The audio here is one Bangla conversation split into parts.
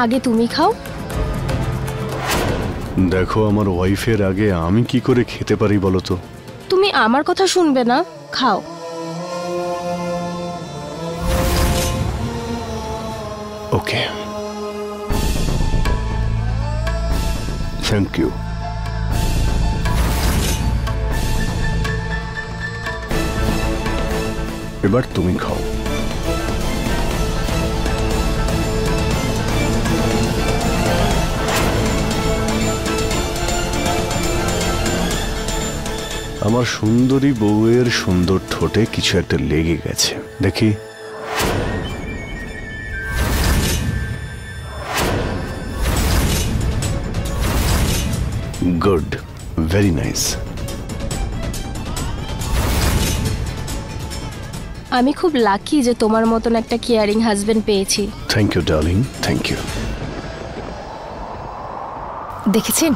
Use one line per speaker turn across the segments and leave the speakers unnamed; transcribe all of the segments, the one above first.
আগে তুমি খাও।
দেখো, আমার ওয়াইফের আগে আমি কি করে খেতে পারি বলো তো?
তুমি আমার কথা শুনবে না, খাও।
ওকে, থ্যাংক ইউ। এবার তুমি খাও। আমার সুন্দরী বউয়ের সুন্দর ঠোঁটে কিছু একটা লেগে গেছে, দেখি। Good, very nice.
আমি খুব লাকি যে তোমার মতন একটা কেয়ারিং হাজবেন্ড পেয়েছি।
Thank you darling, thank you.
দেখেছেন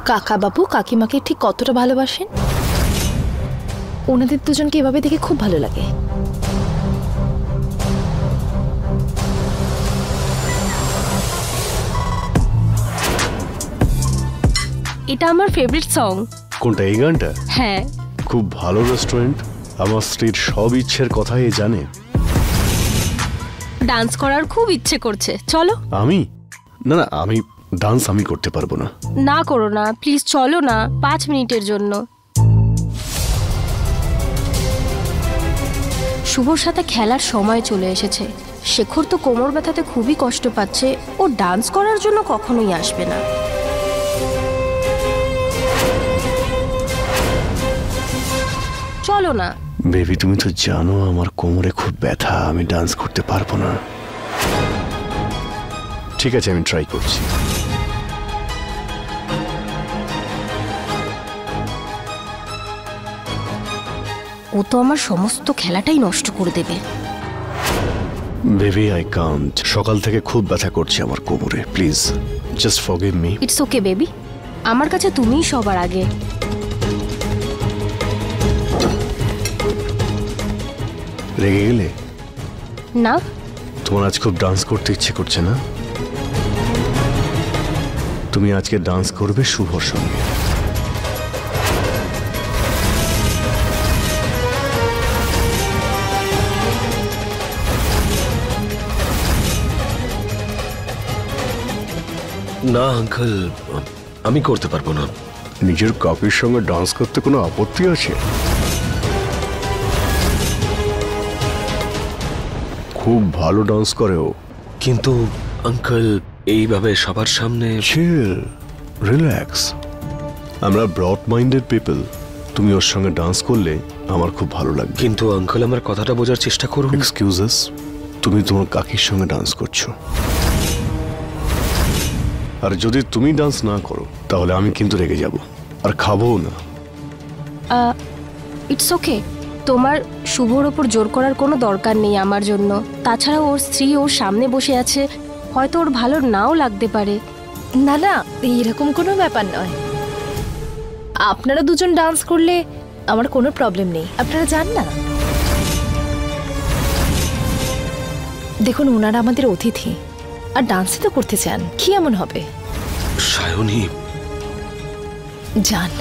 কাকা বাবু কাকিমাকে ঠিক কতটা ভালোবাসেন? ওনাদের দুজনকে এভাবে দেখে খুব ভালো লাগে।
এটা আমার ফেভারিট সং।
কোনটা, এই গানটা?
হ্যাঁ।
খুব ভালো রেস্টুরেন্ট, আমার স্ত্রীর সব ইচ্ছের কথাই জানে।
ডান্স করার খুব ইচ্ছে করছে, চলো।
আমি না না, আমি ডান্স আমি করতে পারবো না।
না করো না প্লিজ, চলো না 5 মিনিটের জন্য। শুভর সাথে খেলার সময় চলে এসেছে। শেখর তো কোমর ব্যথাতে খুবই কষ্ট পাচ্ছে, ও ডান্স করার জন্য কখনোই আসবে না। চলো না।
বেবি, তুমি তো জানো আমার কোমরে খুব ব্যথা, আমি ডান্স করতে পারবো না। ঠিক আছে, আমি ট্রাই করছি।
ও তো আমার সমস্ত খেলাটাই নষ্ট করে দেবে।
Baby, I can't. সকাল থেকে খুব ব্যথা করছে আমার কোমরে, please just forgive me.
It's okay baby, আমার কাছে তুমিই সবার আগে।
রেগে গেলে?
না।
তোমার আজ খুব ডান্স করতে ইচ্ছে করছে না? তুমি আজকে ডান্স করবে শুভর সঙ্গে।
না আঙ্কেল, আমি করতে পারবো না।
নিজের কাকির সঙ্গে ডান্স করতে কোনো আপত্তি আছে? খুব ভালো ডান্স করে ও।
কিন্তু আঙ্কেল, এইভাবে সবার সামনে।
চিল, রিল্যাক্স। আমরা ব্রড মাইন্ডেড পিপল। তুমি ওর সঙ্গে ডান্স করলে আমার খুব ভালো লাগবে।
কিন্তু আঙ্কেল, আমার কথাটা বোঝার চেষ্টা করুন।
এক্সকিউজেস, তুমি তোমার কাকির সঙ্গে ডান্স করছো, আর যদি তুমি ডান্স না করো তাহলে আমি কিন্তু রেগে যাব আর খাবো না।
ইটস ওকে, তোমার শুভর ওপর জোর করার কোনো দরকার নেই আমার জন্য। তাছাড়া ওর স্ত্রী ওর সামনে বসে আছে, হয়তো ওর ভালো নাও লাগতে পারে।
না না, এরকম কোনো ব্যাপার নয়। আপনারা দুজন ডান্স করলে আমার কোনো প্রবলেম নেই, আপনারা যান না। দেখুন, ওনারা আমাদের অতিথি, আর ডান্সই তো করতে চান, কি এমন হবে?
সায়নী,
যান।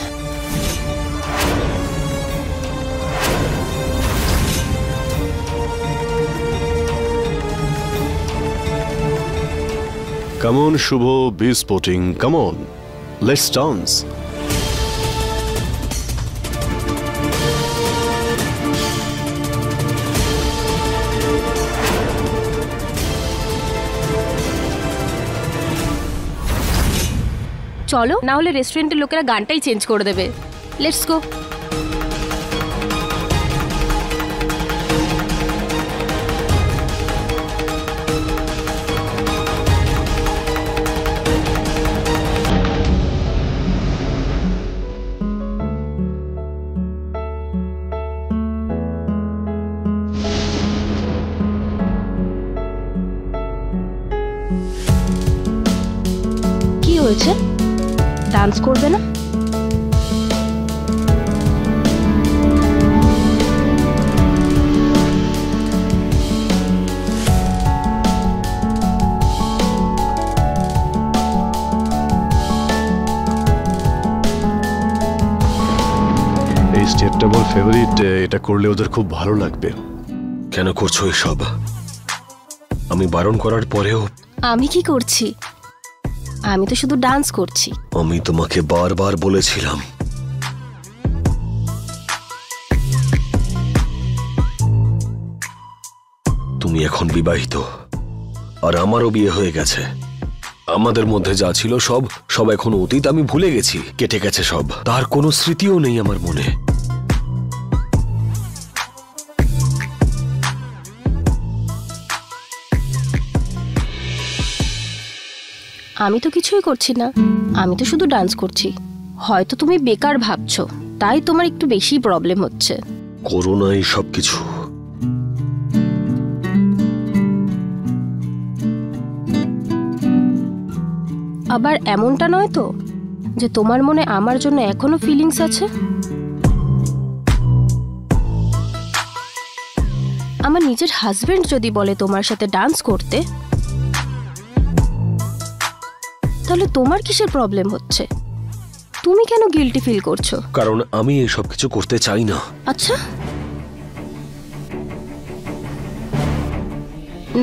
Come on, Shubho, be sporting. Come on, let's dance.
চলো, না হলে রেস্টুরেন্টের লোকেরা গানটাই চেঞ্জ করে দেবে। Let's go. কি হয়েছে? ডান্স করবে না?
ফেভারিট, এটা করলে ওদের খুব ভালো লাগবে।
কেন করছো এসব? আমি বারণ করার পরেও।
আমি কি করছি? আমি তো শুধু ডান্স করছি।
আমি তোমাকে বারবার বলেছিলাম তুমি এখন বিবাহিত, আর আমারও বিয়ে হয়ে গেছে। আমাদের মধ্যে যা ছিল সব এখন অতীত। আমি ভুলে গেছি, কেটে গেছে সব। তার কোনো স্মৃতিও নেই আমার মনে।
আমি তো কিছুই করছি না, আমি তো শুধু ডান্স করছি। হয়তো তুমি বেকার ভাবছো, তাই তোমার একটু বেশি প্রবলেম হচ্ছে।
করোনা এই সব কিছু।
আবার এমনটা নয় তো যে তোমার মনে আমার জন্য এখনো ফিলিংস আছে? আমার নিজের হাজবেন্ড যদি বলে তোমার সাথে ডান্স করতে, তাহলে তোমার কিসের প্রবলেম হচ্ছে? তুমি কেন গিল্টি ফিল করছো?
কারণ আমি এই সব কিছু করতে চাই না।
আচ্ছা,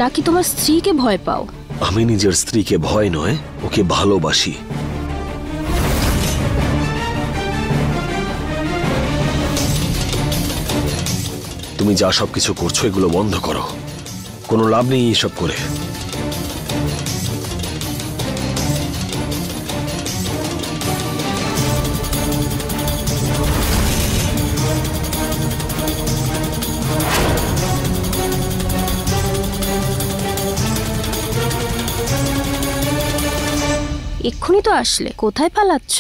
নাকি তোমার স্ত্রীকে ভয় পাও?
আমি নিজের স্ত্রীকে ভয় নয়, ওকে ভালোবাসি। তুমি যা সব কিছু করছো এগুলো বন্ধ করো। কোনো লাভ নেই এসব করে।
এক্ষুনি তো আসলে, কোথায় পালাচ্ছ?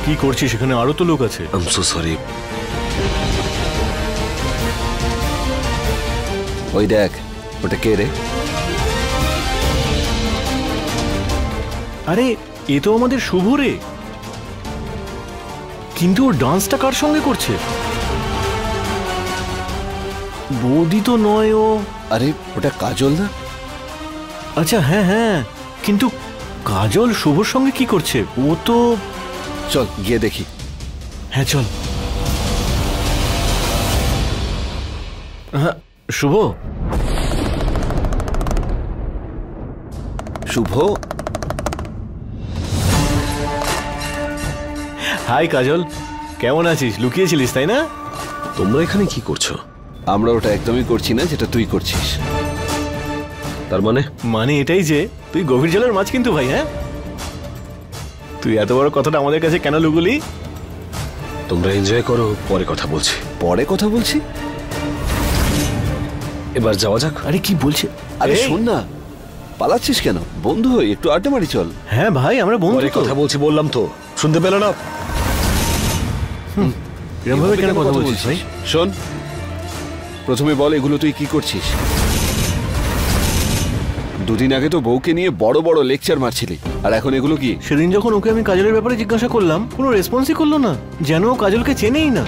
কি করছিস সেখানে? আরো তো লোক আছে।
I am so sorry.
ওই দেখ, ওটা কে রে?
আরে এ তো আমাদের শুভ রে। কিন্তু ওর ডান্সটা কার সঙ্গে করছে? বৌদি তো নয় ও।
আরে ওটা কাজল না?
আচ্ছা হ্যাঁ হ্যাঁ, কিন্তু কাজল শুভর সঙ্গে কি করছে? ও তো।
চল গিয়ে দেখি।
হ্যাঁ চল। হ্যাঁ শুভ।
শুভ,
হাই কাজল, কেমন আছিস? লুকিয়েছিলিস তাই না?
তোমরা এখানে কি করছো?
আমরা ওটা একদমই করছি না যেটা তুই করছিস।
তার মানে?
মানে এটাই যে তুই গভীর জলের মাছ কিন্তু ভাই। হ্যাঁ, তুই এত বড় কথাটা আমাদের কাছে কেন লুকুলি?
তোমরা এনজয় করো, পরে কথা বলছি।
পরে কথা বলছি?
এবার যাওয়া যাক।
আরে কি বলছে?
আরে
এই,
শোন না, পালাচ্ছিস কেন? বন্ধু হই, একটু আড্ডা মারি চল।
হ্যাঁ ভাই, আমরা বন্ধু
পরে
তো।
কথা বলছি বললাম তো, শুনতে পেলে না?
এরকম ভাবে কেন কথা বলছিস ভাই?
শোন, প্রথমে বল এগুলো তুই কি করছিস? দুদিন আগে তো বউকে নিয়ে বড় বড় লেকচার মারছিলি, আর এখন এগুলো কি?
সেদিন যখন ওকে আমি কাজলের ব্যাপারে জিজ্ঞাসা করলাম, কোনো রেসপন্সই করলো না, যেন ও কাজলকে চেনেই না।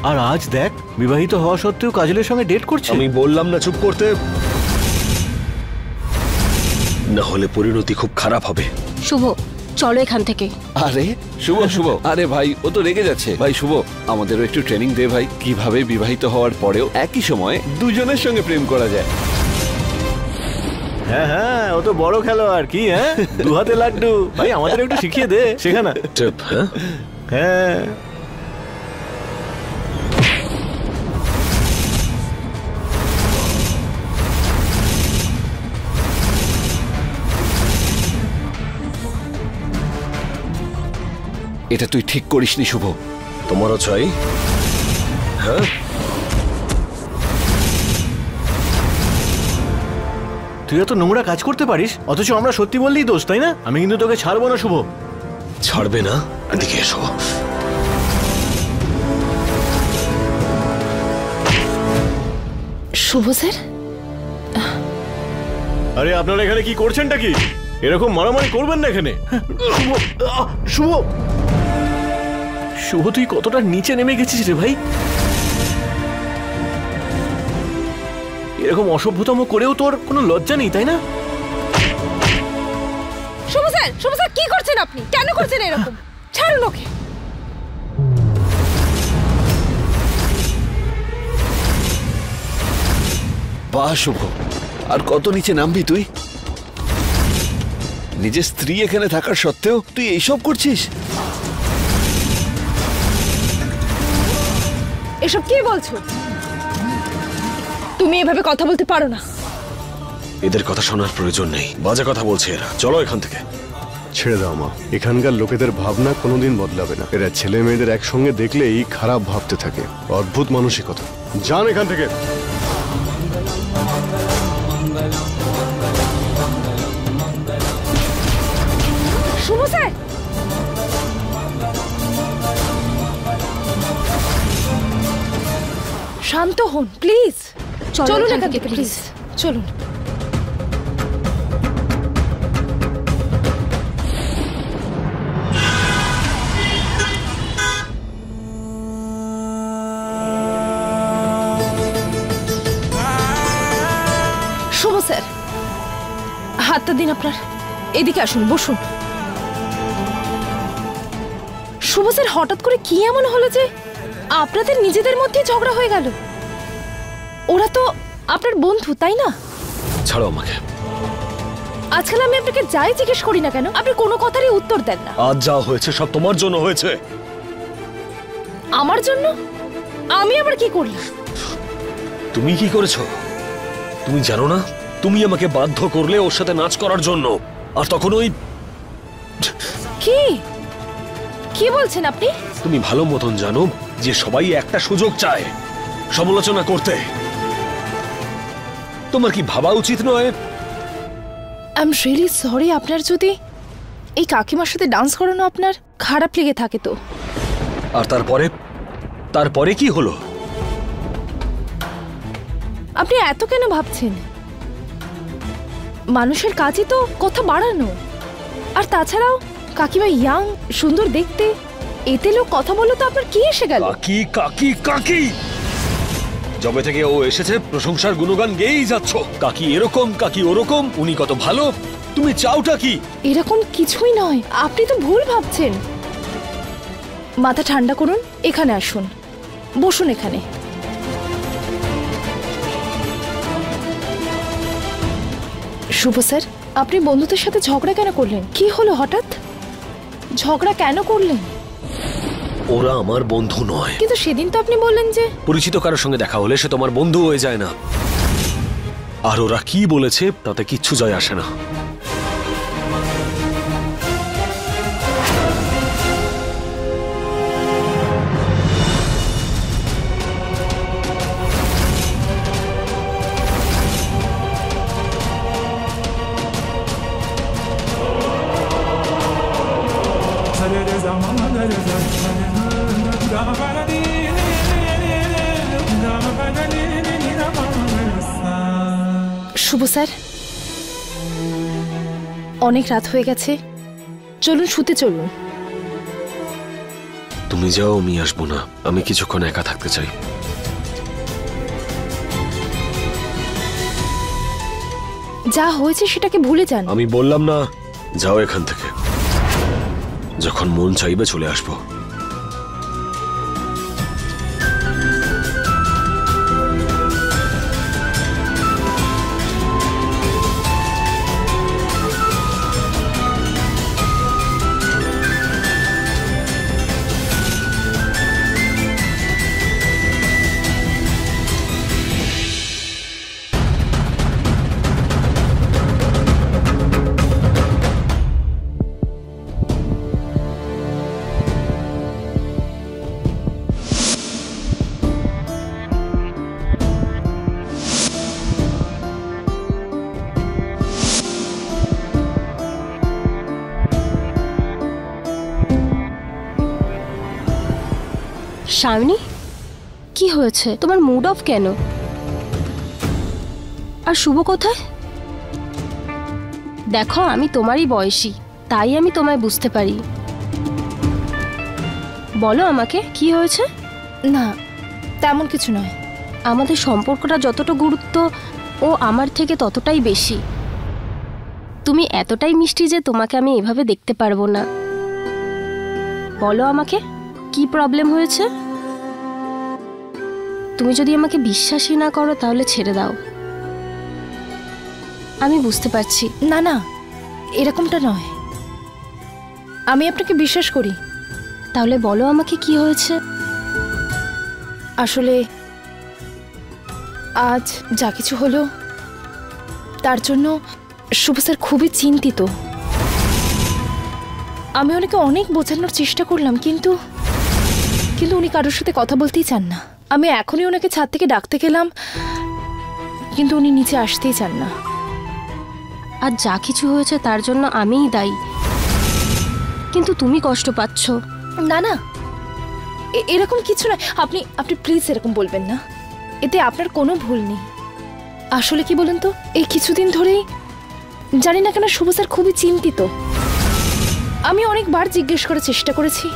আর আজ দেখ, বিবাহিত হওয়া সত্ত্বেও কাজলের সঙ্গে ডেট করছে।
আমি বললাম না চুপ করতে, না হলে পরিণতি খুব খারাপ হবে।
শুভ, চলো এখান থেকে।
আরে শুভ, শুভ, আরে ভাই ও তো রেগে যাচ্ছে। ভাই শুভ, আমাদেরও একটু ট্রেনিং দে ভাই, কিভাবে বিবাহিত হওয়ার পরেও একই সময়ে দুজনের সঙ্গে প্রেম করা যায়।
হ্যাঁ হ্যাঁ, ও তো বড় খেলোয়াড় কি। হ্যাঁ, দু হাতে লাড্ডু। ভাই আমাদের একটু শিখিয়ে দে, শেখা না।
টিপ, হ্যাঁ?
হ্যাঁ
এটা তুই ঠিক করিসনি শুভ।
তোমারও চাই? হ্যাঁ,
তুই এত নোংরা কাজ করতে পারিস, অথচ আমরা সত্যি বললেই দোষ, তাই না? আমি কিন্তু তোকে ছাড়বো না শুভ।
ছাড়বে না? এদিকে এসো।
শুভ স্যার,
আরে আপনারা এখানে কি করছেনটা কি? এরকম মারামারি করবেন না এখানে। শুভ, শুভ, শুভ তুই কতটা নিচে নেমে গেছিস রে ভাই। এরকম অসভ্যতম করেও তোর কোনো লজ্জা নেই, তাই না?
শুভ স্যার কি করছেন আপনি? কেন করছেন এরকম? ছাড়ুন ওকে।
বাহ শুভ, আর কত নিচে নামবি তুই? নিজের স্ত্রী এখানে থাকার সত্ত্বেও তুই এইসব করছিস?
এসব কি বলছো? তুমি এভাবে কথা বলতে পারো না।
এদের কথা শোনার প্রয়োজন নেই, বাজে কথা বলছে এরা। চলো এখান থেকে।
ছেড়ে দাও মা, এখানকার লোকেদের ভাবনা কোনোদিন বদলাবে না। এরা ছেলে মেয়েদের একসঙ্গে দেখলেই খারাপ ভাবতে থাকে। অদ্ভুত মানসিকতা। যান এখান থেকে।
শুভ স্যার, শান্ত হন প্লিজ। চলুন এখান থেকে প্লিজ, চলুন। শুভ স্যার, হাতটা দিন আপনার। এদিকে আসুন, বসুন। শুভ স্যার, হঠাৎ করে কি এমন হলো যে আপনাদের নিজেদের মধ্যে ঝগড়া হয়ে গেল? ওরা তো আপনার বন্ধু, তাই না?
ছাড়ো আমাকে।
আজকাল আমি আপনাকে যাই জিজ্ঞেস করি না কেন, আপনি কোনো কথারই উত্তর দেন না।
আজ যা হয়েছে সব তোমার জন্য হয়েছে।
আমার জন্য? আমি আবার কি করলাম?
তুমি কি করেছো? তুমি জানো না, তুমি আমাকে বাধ্য করলে ওর সাথে নাচ করার জন্য। আর তখন ওই
কি কি বলছেন আপনি?
তুমি ভালো মতন জানো যে সবাই একটা সুযোগ চায় সমালোচনা করতে। তোমার কি ভাবা উচিত নয়?
I am really sorry. আপনার যদি এই কাকিমার সাথে ডান্স করানো আপনার খারাপ লেগে থাকে তো।
আর তারপরে কি হলো?
আপনি এত কেন ভাবছেন? মানুষের কাজই তো কথা বাড়ানো। আর তাছাড়াও কাকিমা ইয়াং, সুন্দর দেখতে, এতে লোক কথা বললো তো আপনার কি এসে গেল?
কাকি কাকি কাকি, যবে থেকে ও এসেছে প্রশংসার গুণগান গেয়েই যাচ্ছ। কাকি এরকম, কাকি ওরকম, উনি কত ভালো। তুমি চাওটা কি?
এরকম কিছুই নয়, আপনি তো ভুল ভাবছেন। মাথা ঠান্ডা করুন, এখানে আসুন, বসুন এখানে। শুভ স্যার, আপনি বন্ধুদের সাথে ঝগড়া কেন করলেন? কি হলো হঠাৎ? ঝগড়া কেন করলেন?
ওরা আমার বন্ধু নয়।
কিন্তু সেদিন তো আপনি বললেন যে
পরিচিত কারোর সঙ্গে দেখা হলে সে তোমার বন্ধু হয়ে যায় না। আর ওরা কি বলেছে তাতে কিচ্ছু যায় আসে না।
শুভ স্যার, অনেক রাত হয়ে গেছে, চলুন শুতে চলুন।
তুমি যাও, আমি আসবো না। আমি কিছুক্ষণ একা থাকতে চাই।
যা হয়েছে সেটাকে ভুলে যান।
আমি বললাম না, যাও এখান থেকে। যখন মন চাইবে চলে আসবো।
শামিনী, কি হয়েছে? তোমার মুড অফ কেন? আর শুভ কোথায়? দেখো, আমি তোমারই বয়সী, তাই আমি তোমায় বুঝতে পারি। বলো আমাকে, কি হয়েছে?
না, তেমন কিছু নয়।
আমাদের সম্পর্কটা যতটা গুরুত্ব ও আমার থেকে ততটাই বেশি। তুমি এতটাই মিষ্টি যে তোমাকে আমি এভাবে দেখতে পারবো না। বলো আমাকে কি প্রবলেম হয়েছে। তুমি যদি আমাকে বিশ্বাসই না করো তাহলে ছেড়ে দাও। আমি বুঝতে পারছি।
না না, এরকমটা নয়, আমি আপনাকে বিশ্বাস করি।
তাহলে বলো আমাকে কি হয়েছে।
আসলে আজ যা কিছু হলো তার জন্য শুভ স্যার খুবই চিন্তিত। আমি ওনাকে অনেক বোঝানোর চেষ্টা করলাম, কিন্তু উনি কারোর সাথে কথা বলতেই চান না। আমি এখনই ওনাকে ছাদ থেকে ডাকতে গেলাম, কিন্তু উনি নিচে আসতেই চান না।
আর যা কিছু হয়েছে তার জন্য আমিই দায়ী, কিন্তু তুমি কষ্ট পাচ্ছ।
না না, এরকম কিছু নয়। আপনি আপনি প্লিজ এরকম বলবেন না, এতে আপনার কোনো ভুল নেই। আসলে কি বলেন তো, এই কিছুদিন ধরেই জানি না কেন শুভ স্যার খুবই চিন্তিত। আমি অনেকবার জিজ্ঞেস করার চেষ্টা করেছি,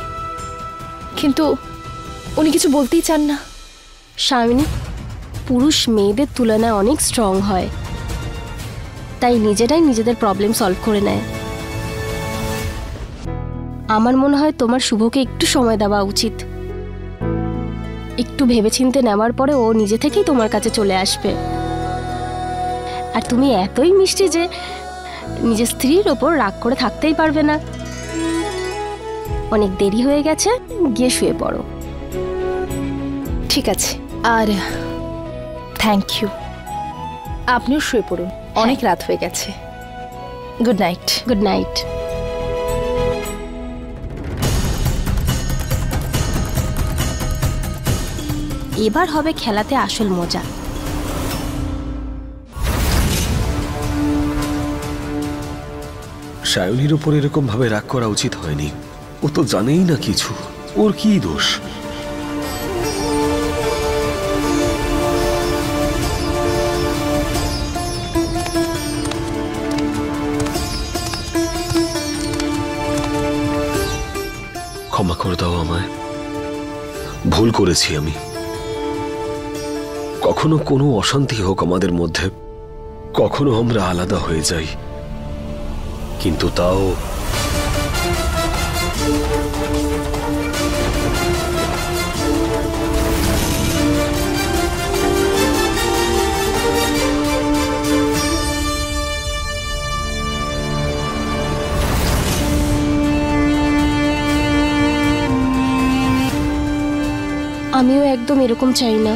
কিন্তু উনি কিছু বলতেই চান না।
শামিনী, পুরুষ মেয়েদের তুলনায় অনেক স্ট্রং হয়, তাই নিজেরাই নিজেদের প্রবলেম সলভ করে নেয়। আমার মনে হয় তোমার শুভকে একটু সময় দেওয়া উচিত। একটু ভেবেচিন্তে নেওয়ার পরে ও নিজে থেকেই তোমার কাছে চলে আসবে। আর তুমি এতই মিষ্টি যে নিজের স্ত্রীর ওপর রাগ করে থাকতেই পারবে না। অনেক দেরি হয়ে গেছে, গিয়ে শুয়ে পড়ো।
ঠিক আছে, আর থ্যাংক ইউ। আপনিও শুয়ে পড়ুন, অনেক রাত হয়ে গেছে। Good night.
Good night. এবার হবে খেলাতে আসল মজা।
সায়নীর উপর এরকম ভাবে রাগ করা উচিত হয়নি। ও তো জানেই না কিছু, ওর কি দোষ। ক্ষমা করে দাও আমায়, ভুল করেছি আমি। কখনো কোনো অশান্তি হোক আমাদের মধ্যে, কখনো আমরা আলাদা হয়ে যাই, কিন্তু তাও
আমিও একদম এরকম চাই না।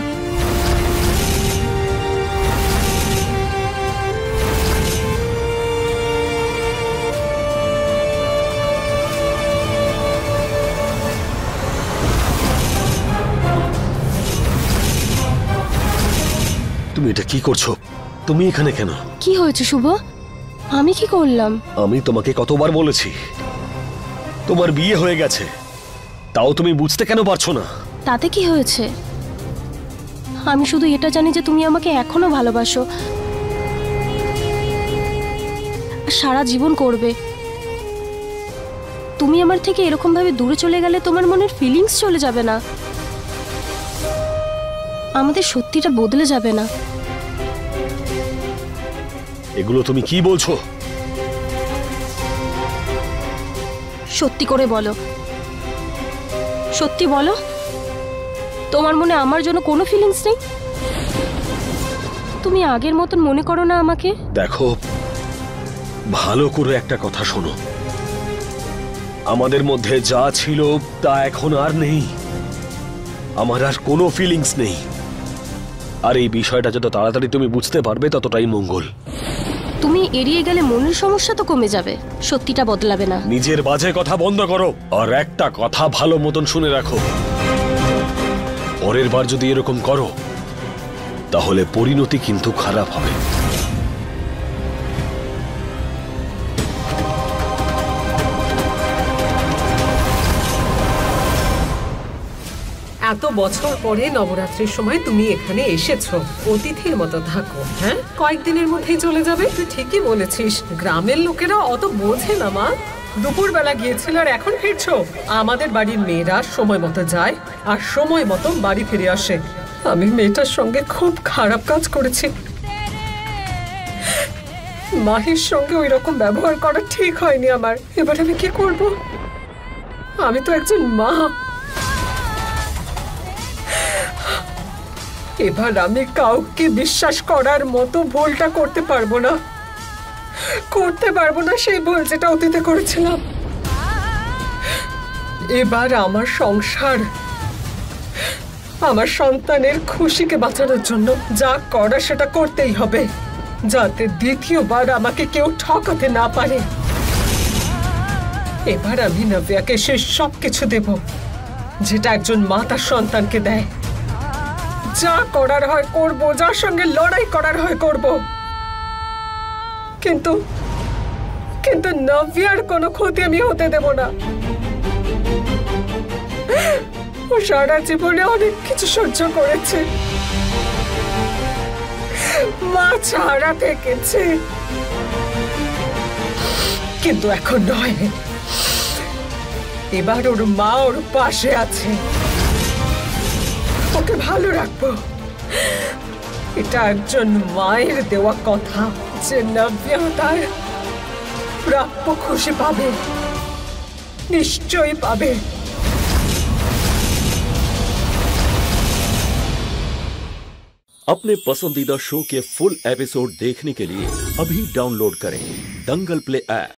তুমি এটা কি করছো? তুমি এখানে কেন?
কি হয়েছে শুভ? আমি কি করলাম?
আমি তোমাকে কতবার বলেছি তোমার বিয়ে হয়ে গেছে, তাও তুমি বুঝতে কেন পারছো না?
তাতে কি হয়েছে? আমি শুধু এটা জানি যে তুমি আমাকে এখনো ভালোবাসো, সারা জীবন করবে। তুমি আমার থেকে এরকম ভাবে দূরে চলে গেলে তোমার মনের ফিলিংস চলে যাবে না, আমাদের সত্যিটা বদলে যাবে না।
এগুলো তুমি কি বলছো?
সত্যি করে বলো, সত্যি বলো, তোমার মনে আমার জন্য কোনো ফিলিংস নেই? তুমি আগের মতন মনে করো না আমাকে?
দেখো, ভালো করে একটা কথা শোনো, আমাদের মধ্যে যা ছিল তা এখন আর নেই। আমার আর কোনো ফিলিংস নেই, আর এই বিষয়টা যত তাড়াতাড়ি তুমি বুঝতে পারবে ততটাই মঙ্গল।
তুমি এড়িয়ে গেলে মনের সমস্যা তো কমে যাবে, সত্যিটা বদলাবে না।
নিজের বাজে কথা বন্ধ করো, আর একটা কথা ভালো মতন শুনে রাখো, পরের বার যদি এরকম করো তাহলে পরিণতি কিন্তু খারাপ হবে।
এত বছর পরে নবরাত্রির সময় তুমি এখানে এসেছো, অতিথির মতো থাকো। হ্যাঁ, কয়েকদিনের মধ্যেই চলে যাবে। তুই ঠিকই বলেছিস, গ্রামের লোকেরা অত বোঝে না মা। দুপুরবেলা গিয়েছিল আর এখন ফিরছো। আমাদের বাড়ির মেয়েরা সময় মতো যায় আর সময় মতো বাড়ি ফিরে আসে। আমি মেয়েটার সঙ্গে খুব খারাপ কাজ করেছি। মাহির সঙ্গে ওই রকম ব্যবহার করা ঠিক হয়নি আমার। এবার আমি কি করব? আমি তো একজন মা। এবার আমি কাউকে বিশ্বাস করার মতো ভুলটা করতে পারবো না, সেই ভুল যেটা অতীতে করেছিলাম। এবার আমার সংসার, আমার সন্তানের খুশিকে বাঁচানোর জন্য যা করা সেটা করতেই হবে, যাতে দ্বিতীয়বার আমাকে কেউ ঠকাতে না পারে। এবার আমি নব্যাকে সে সবকিছু দেব যেটা একজন মা তার সন্তানকে দেয়। যা করার হয় করব, যার সঙ্গে লড়াই করার হয় করব, কিন্তু কিন্তু নব্যার কোনো ক্ষতি আমি হতে দেব না। ও সারা জীবনে অনেক কিছু সহ্য করেছে, মা ছাড়া থেকেছে, কিন্তু এখন নয়। এবার ওর মা ওর পাশে আছে, ওকে ভালো রাখবো। এটা একজন মায়ের দেওয়া কথা যে নব্যা তার প্রাপ্য খুশি পাবে, নিশ্চয়ই পাবে।
अपने पसंदीदा शो के फुल एपिसोड देखने के लिए अभी डाउनलोड करें दंगल प्ले ऐप।